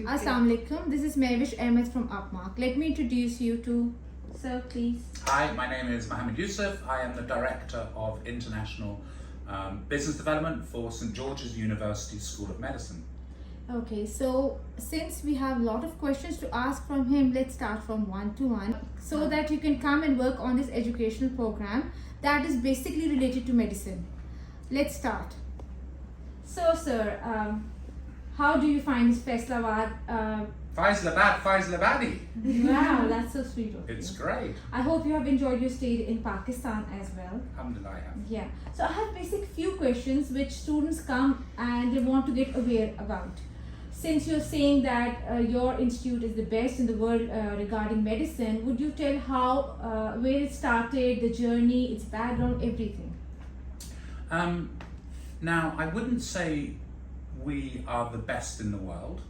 Assalamu alaikum. This is Mehwish Ahmed from Upmark. Let me introduce you to sir, please. Hi, my name is Mohammed Yusuf. I am the Director of International Business Development for St George's University School of Medicine. Okay, so since we have a lot of questions to ask from him, let's start from one to one so that you can come and work on this educational program that is basically related to medicine. Let's start. So, sir, how do you find this Faisalabad? Faisalabadi. Wow, that's so sweet of you. It's great. I hope you have enjoyed your stay in Pakistan as well. Alhamdulillah, I have. Yeah. So I have basic few questions which students come and they want to get aware about. Since you're saying that your institute is the best in the world regarding medicine, would you tell how, where it started, the journey, its background, everything? Now, I wouldn't say we are the best in the world,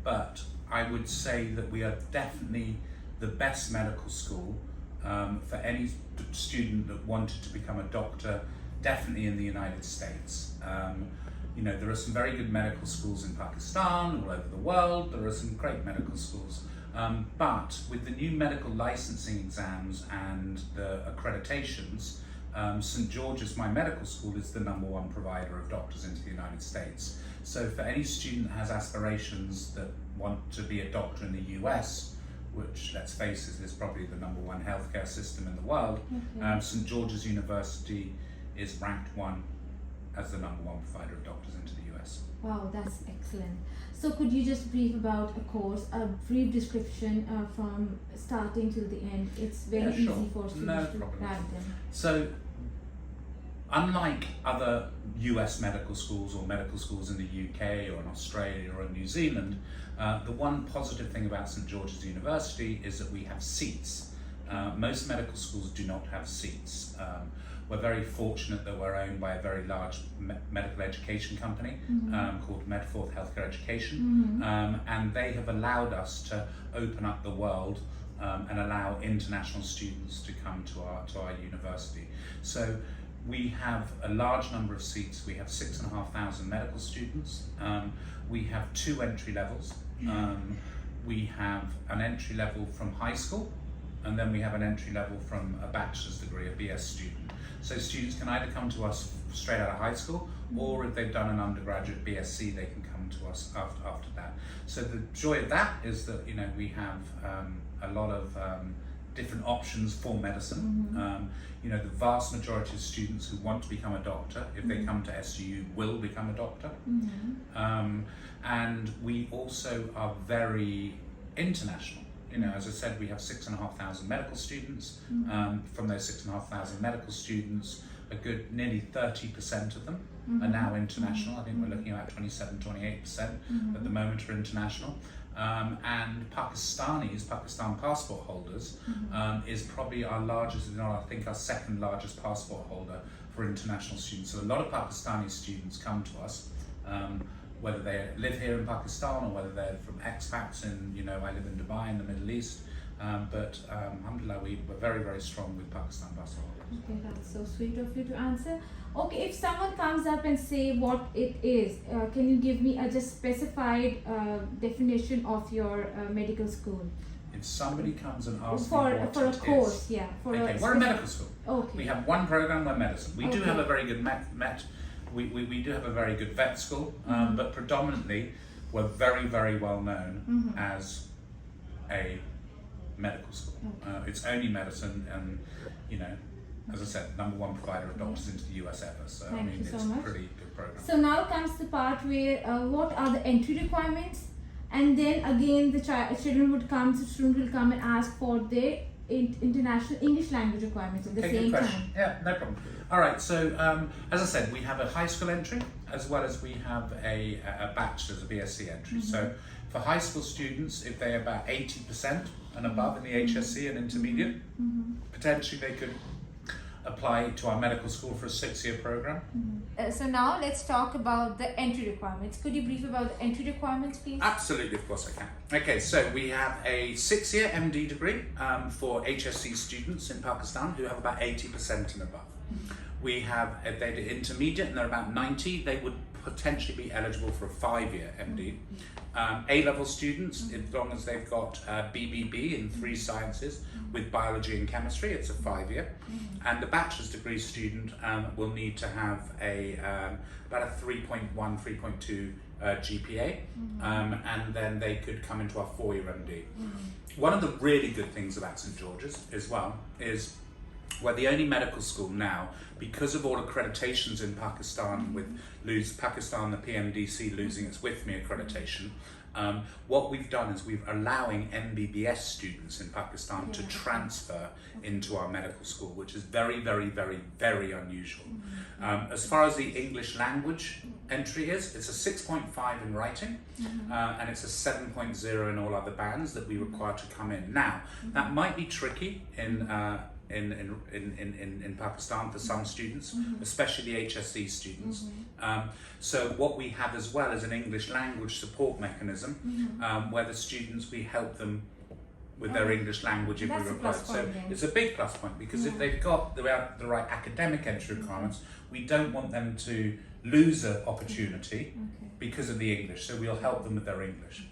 but I would say that we are definitely the best medical school for any student that wanted to become a doctor, definitely in the United States. You know, there are some very good medical schools in Pakistan, all over the world. There are some great medical schools. But with the new medical licensing exams and the accreditations, St George's, my medical school, is the #1 provider of doctors into the United States. So for any student that has aspirations that want to be a doctor in the US, which, let's face it, is probably the #1 healthcare system in the world, St George's University is ranked 1 as the #1 provider of doctors into the US. Wow, that's excellent. So could you just brief about a course, a brief description from starting till the end? It's very easy for students to grab them. So, unlike other US medical schools or medical schools in the UK or in Australia or in New Zealand, the one positive thing about St George's University is that we have seats. Most medical schools do not have seats. We're very fortunate that we're owned by a very large medical education company called Medforth Healthcare Education, and they have allowed us to open up the world and allow international students to come to our university. So we have a large number of seats. We have 6,500 medical students. We have 2 entry levels. We have an entry level from high school, and then we have an entry level from a bachelor's degree, a BS student. So students can either come to us straight out of high school, or if they've done an undergraduate BSc, they can come to us after that. So the joy of that is that, you know, we have a lot of different options for medicine. You know, the vast majority of students who want to become a doctor, if they come to SGU, will become a doctor. And we also are very international. You know, as I said, we have 6,500 medical students. From those 6,500 medical students, a good nearly 30% of them are now international. I think we're looking at about 27-28% at the moment are international. And Pakistan passport holders is probably our largest, you know, I think our 2nd largest passport holder for international students. So a lot of Pakistani students come to us, whether they live here in Pakistan or whether they're from expats in, you know, I live in Dubai in the Middle East. But alhamdulillah, we're very, very strong with Pakistan passport holders. Okay, that's so sweet of you to answer. Okay, if someone comes up and say what it is, can you give me a just specified definition of your medical school? If somebody comes and asks for me what a it course, is, yeah, we're a medical school. Okay. We have one program, we're medicine. We do have a very good we do have a very good vet school, but predominantly we're very, very well known as a medical school. It's only medicine, and, you know, as I said, #1 provider of doctors into the US ever. So I mean, it's a pretty good program. So now comes the part where what are the entry requirements, and then again the student will come and ask for the international English language requirements at the same time. Yeah, no problem. All right, so as I said, we have a high school entry as well as we have a bachelor's, a BSc entry. So for high school students, if they're about 80% and above in the HSC and intermediate, potentially they could apply to our medical school for a 6-year program. So now let's talk about the entry requirements. Could you brief about the entry requirements, please? Absolutely, of course I can. Okay, so we have a 6-year MD degree for HSC students in Pakistan who have about 80% and above. We have, if they do intermediate and they're about 90, they would potentially be eligible for a 5-year MD. A-level students, as long as they've got BBB in 3 sciences with biology and chemistry, it's a 5-year. And the bachelor's degree student will need to have about a 3.1, 3.2 GPA, and then they could come into our 4-year MD. One of the really good things about St George's as well is we're the only medical school now, because of all accreditations in Pakistan, with Pakistan, the PMDC losing its with me accreditation. What we've done is we're allowing MBBS students in Pakistan to transfer into our medical school, which is very, very, very, very unusual. As far as the English language entry is, it's a 6.5 in writing, and it's a 7.0 in all other bands that we require to come in. Now, that might be tricky in Pakistan for some students, especially the HSC students. So what we have as well is an English language support mechanism, where the students, we help them with their English language if we require. So it's a big plus point, because if they've got the right academic entry requirements, we don't want them to lose an opportunity because of the English. So we'll help them with their English.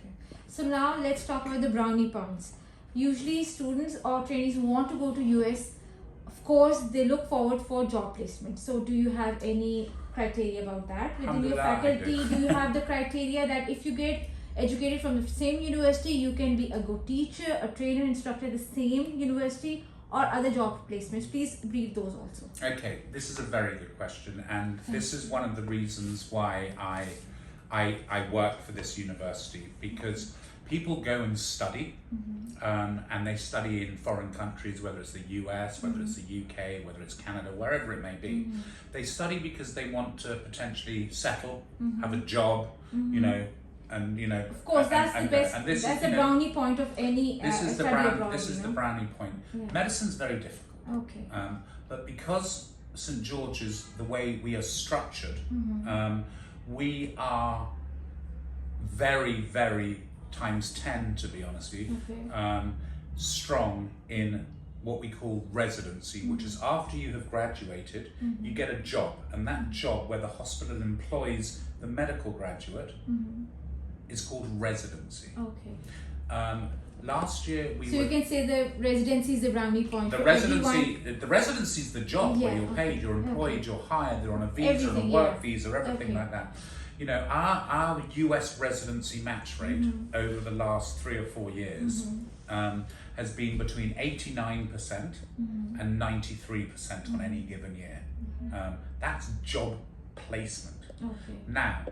So now let's talk about the brownie points. Usually students or trainees who want to go to US, of course, they look forward for job placement. So do you have any criteria about that within your faculty? Do you have the criteria that if you get educated from the same university, you can be a good teacher, a trainer, instructor at the same university, or other job placements? Please brief those also. Okay, this is a very good question, and this is one of the reasons why I work for this university, because people go and study, and they study in foreign countries, whether it's the US, whether it's the UK, whether it's Canada, wherever it may be. They study because they want to potentially settle, have a job, you know, and you know. Of course, that's the best. And that's the brownie point of any study abroad. This is the brownie point. Medicine's very difficult. Okay. But because St George's, the way we are structured, we are very, very times 10, to be honest with you, strong in what we call residency, which is after you have graduated, you get a job, and that job where the hospital employs the medical graduate is called residency. Okay. Last year we you can say the residency is the brownie point. The residency is the job where you're paid, you're employed, you're hired, they're on a visa, on a work visa, everything like that. You know, our US residency match rate over the last 3 or 4 years has been between 89% and 93% on any given year. That's job placement. Okay. Now,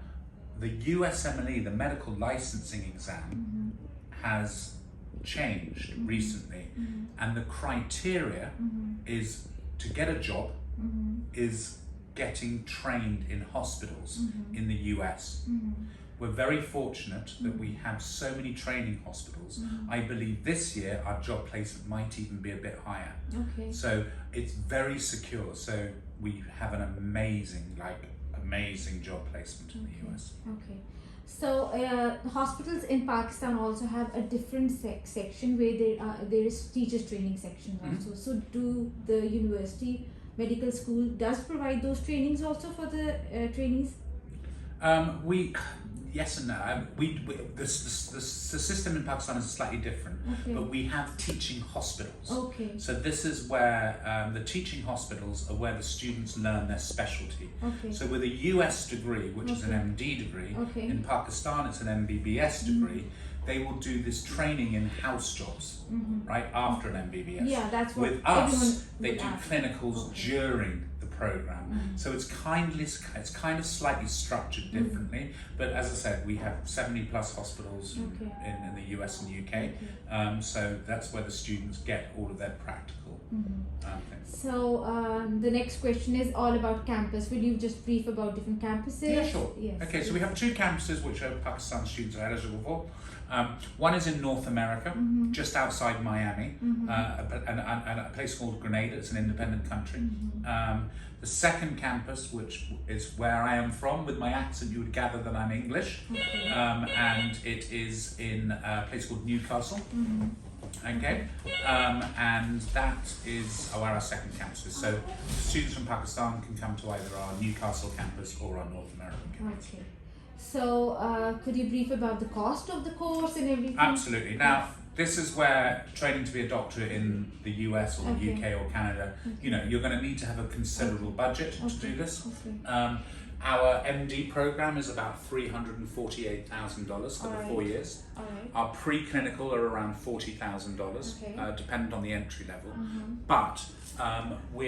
the USMLE, the medical licensing exam, has changed recently, and the criteria is to get a job is getting trained in hospitals in the US. We're very fortunate that we have so many training hospitals. I believe this year our job placement might even be a bit higher. Okay. So it's very secure. So we have an amazing job placement in the US. Okay. So hospitals in Pakistan also have a different section where there is teachers training section also. So do the university medical school does provide those trainings also for the trainees? Yes and no. The system in Pakistan is slightly different, but we have teaching hospitals. Okay. So this is where the teaching hospitals are where the students learn their specialty. Okay. So with a US degree, which is an MD degree, in Pakistan it's an MBBS degree, they will do this training in house jobs, right, after an MBBS. Yeah, that's what with us, they do clinicals during the program. So it's kind of slightly structured differently, but as I said, we have 70 plus hospitals in the US and UK, so that's where the students get all of their practical things. So the next question is all about campus. Will you just brief about different campuses? Yeah, sure. Yes. Okay, so we have 2 campuses which Pakistan students are eligible for. One is in North America, just outside Miami, and a place called Grenada. It's an independent country. The second campus, which is where I am from, with my accent you would gather that I'm English, and it is in a place called Newcastle. Okay, and that is where our second campus is. So students from Pakistan can come to either our Newcastle campus or our North American campus. Okay. So, could you brief about the cost of the course and everything? Absolutely. Now, this is where training to be a doctor in the US or the Okay. UK or Canada, you know, you're going to need to have a considerable budget to do this. Okay. Our MD program is about $348,000 for the Alright. 4 years. All right. Our preclinical are around $40,000, Okay. dependent on the entry level. But we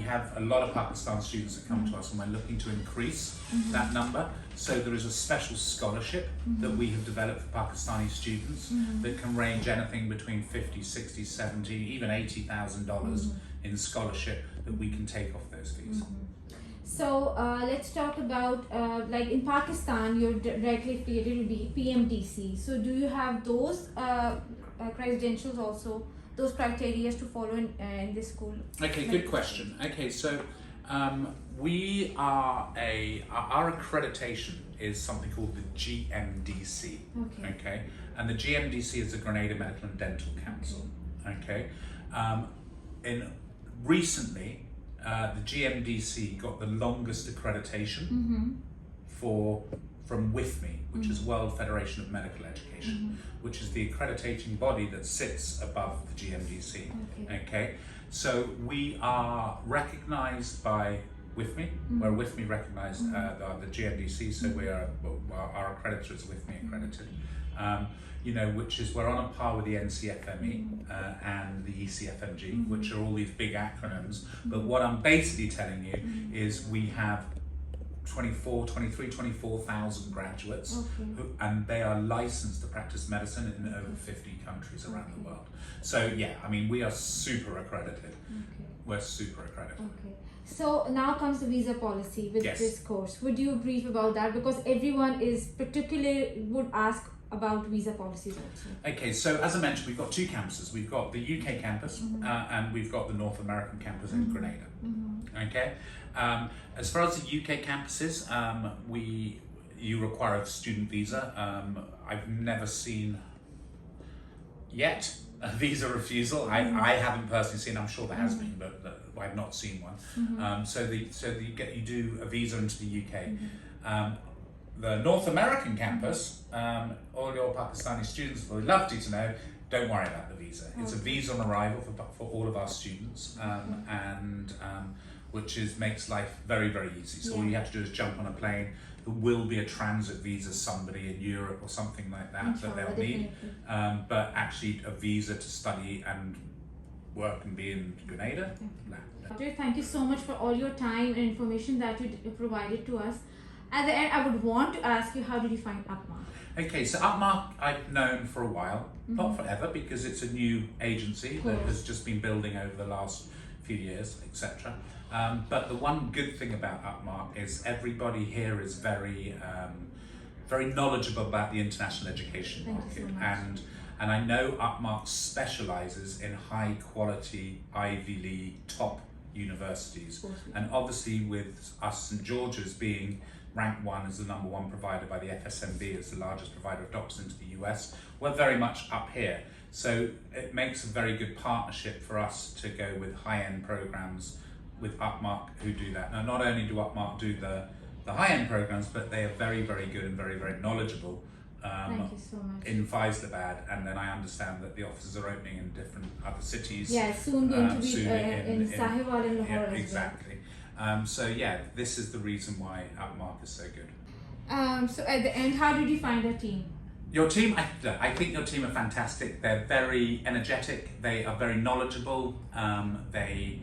have a lot of Pakistan students that come to us, and we're looking to increase that number. So there is a special scholarship that we have developed for Pakistani students that can range anything between 50, 60, 70, even $80,000 in scholarship that we can take off those fees. So let's talk about like in Pakistan, you're directly affiliated with PMDC. So do you have those credentials also, those criteria to follow in this school? Okay, good question. Okay, so we are our accreditation is something called the GMDC. Okay, and the GMDC is the Grenada Medical and Dental Council. Okay, recently. The GMDC got the longest accreditation from WIFME, which is World Federation of Medical Education, which is the accrediting body that sits above the GMDC. Okay, so we are recognised by WIFME. We're WIFME recognised the GMDC, so our accreditor is WIFME accredited. You know, which is we're on a par with the NCFME and the ECFMG, which are all these big acronyms. But what I'm basically telling you is we have 24,000 graduates, and they are licensed to practice medicine in over 50 countries around the world. So yeah, I mean, we are super accredited. We're super accredited. Okay. So now comes the visa policy with this course. Would you brief about that? Because everyone would ask about visa policies also. Okay, so as I mentioned, we've got two campuses. We've got the UK campus and we've got the North American campus in Grenada. Okay, as far as the UK campuses, you require a student visa. I've never seen yet a visa refusal. I haven't personally seen. I'm sure there has been, but I've not seen one. So you do a visa into the UK. The North American campus, all your Pakistani students will love you to know, don't worry about the visa. It's a visa on arrival for all of our students, and which makes life very, very easy. So all you have to do is jump on a plane. There will be a transit visa, somebody in Europe or something like that that they'll need, but actually a visa to study and work and be in Grenada. Thank you so much for all your time and information that you provided to us. At the end, I would want to ask you, how did you find Upmark? Okay, so Upmark I've known for a while, not forever, because it's a new agency that has just been building over the last few years, etc. But the one good thing about Upmark is everybody here is very knowledgeable about the international education market. And I know Upmark specialises in high quality Ivy League top universities. And obviously with us St George's being ranked one as the #1 provider by the FSMB as the largest provider of doctors into the US, we're very much up here. So it makes a very good partnership for us to go with high-end programs with Upmark who do that. Now, not only do Upmark do the high-end programs, but they are very, very good and very, very knowledgeable Thank you so much. in Faisalabad, and then I understand that the offices are opening in different other cities. Yeah, soon going to be in Sahiwal and Lahore as well. Exactly. So yeah, this is the reason why Upmark is so good. So at the end, how did you find our team? Your team, I think your team are fantastic. They're very energetic. They are very knowledgeable. They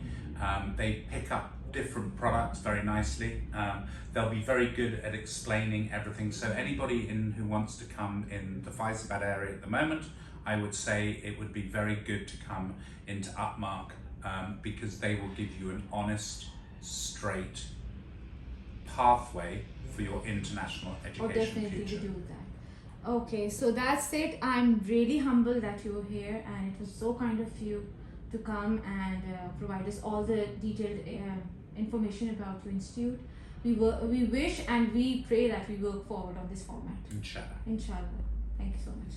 pick up different products very nicely. They'll be very good at explaining everything. So anybody who wants to come in the Faisalabad area at the moment, I would say it would be very good to come into Upmark because they will give you an honest, straight pathway for your international education future. Do that. Okay, so that's it. I'm really humbled that you were here, and it was so kind of you to come and provide us all the detailed information about your institute. We wish and we pray that we work forward on this format. Inshallah. Inshallah. Thank you so much.